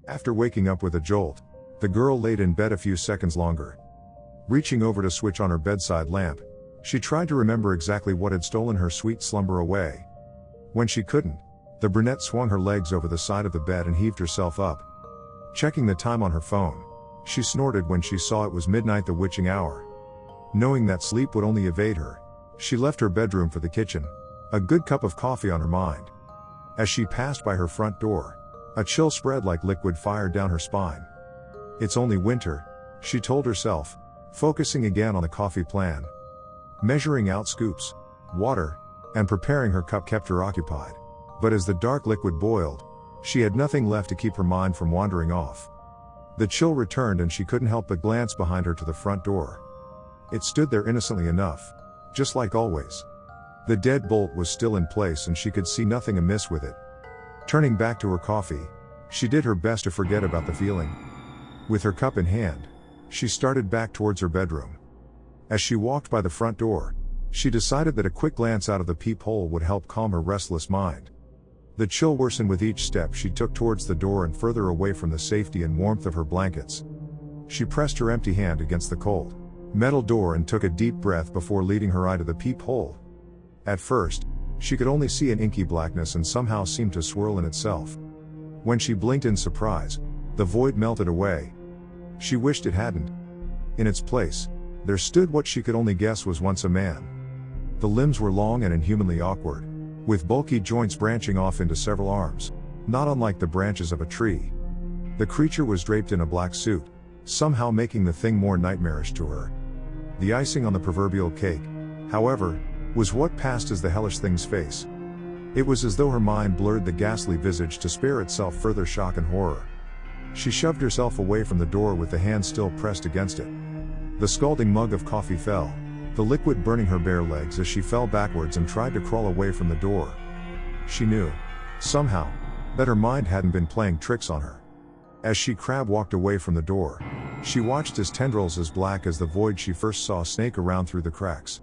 After waking up with a jolt, the girl laid in bed a few seconds longer. Reaching over to switch on her bedside lamp, she tried to remember exactly what had stolen her sweet slumber away. When she couldn't, the brunette swung her legs over the side of the bed and heaved herself up. Checking the time on her phone, she snorted when she saw it was midnight, the witching hour. Knowing that sleep would only evade her, she left her bedroom for the kitchen, a good cup of coffee on her mind. As she passed by her front door, a chill spread like liquid fire down her spine. It's only winter, she told herself, focusing again on the coffee plan. Measuring out scoops, water, and preparing her cup kept her occupied. But as the dark liquid boiled, she had nothing left to keep her mind from wandering off. The chill returned and she couldn't help but glance behind her to the front door. It stood there innocently enough, just like always. The deadbolt was still in place and she could see nothing amiss with it. Turning back to her coffee, she did her best to forget about the feeling. With her cup in hand, she started back towards her bedroom. As she walked by the front door, she decided that a quick glance out of the peephole would help calm her restless mind. The chill worsened with each step she took towards the door and further away from the safety and warmth of her blankets. She pressed her empty hand against the cold metal door and took a deep breath before leading her eye to the peephole. At first, she could only see an inky blackness and somehow seemed to swirl in itself. When she blinked in surprise, the void melted away. She wished it hadn't. In its place, there stood what she could only guess was once a man. The limbs were long and inhumanly awkward, with bulky joints branching off into several arms, not unlike the branches of a tree. The creature was draped in a black suit, somehow making the thing more nightmarish to her. The icing on the proverbial cake, however, was what passed as the hellish thing's face. It was as though her mind blurred the ghastly visage to spare itself further shock and horror. She shoved herself away from the door with the hand still pressed against it. The scalding mug of coffee fell, the liquid burning her bare legs as she fell backwards and tried to crawl away from the door. She knew, somehow, that her mind hadn't been playing tricks on her. As she crab walked away from the door, she watched as tendrils as black as the void she first saw snake around through the cracks.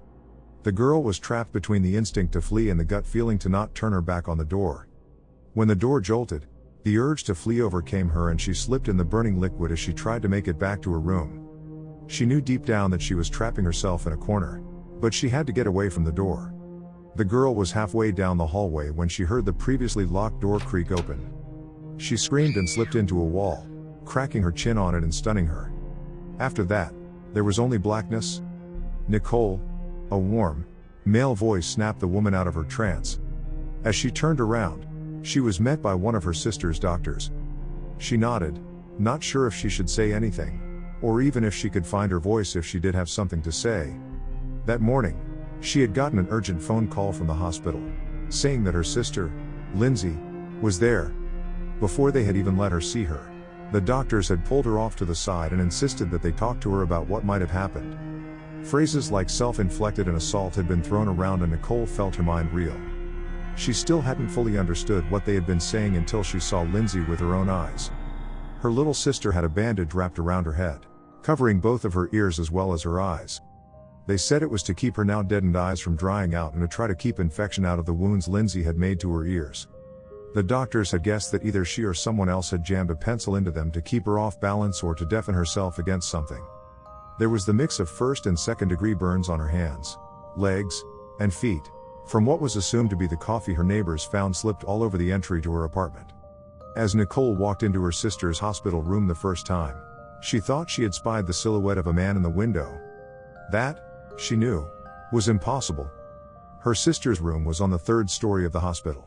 The girl was trapped between the instinct to flee and the gut feeling to not turn her back on the door. When the door jolted, the urge to flee overcame her and she slipped in the burning liquid as she tried to make it back to her room. She knew deep down that she was trapping herself in a corner, but she had to get away from the door. The girl was halfway down the hallway when she heard the previously locked door creak open. She screamed and slipped into a wall, cracking her chin on it and stunning her. After that, there was only blackness. "Nicole," a warm, male voice snapped the woman out of her trance. As she turned around, she was met by one of her sister's doctors. She nodded, not sure if she should say anything, or even if she could find her voice if she did have something to say. That morning, she had gotten an urgent phone call from the hospital, saying that her sister, Lindsay, was there. Before they had even let her see her, the doctors had pulled her off to the side and insisted that they talk to her about what might have happened. Phrases like self-inflicted and assault had been thrown around and Nicole felt her mind reel. She still hadn't fully understood what they had been saying until she saw Lindsay with her own eyes. Her little sister had a bandage wrapped around her head, covering both of her ears as well as her eyes. They said it was to keep her now deadened eyes from drying out and to try to keep infection out of the wounds Lindsay had made to her ears. The doctors had guessed that either she or someone else had jammed a pencil into them to keep her off balance or to deafen herself against something. There was the mix of first and second degree burns on her hands, legs, and feet, from what was assumed to be the coffee her neighbors found slipped all over the entry to her apartment. As Nicole walked into her sister's hospital room the first time, she thought she had spied the silhouette of a man in the window. That, she knew, was impossible. Her sister's room was on the third story of the hospital.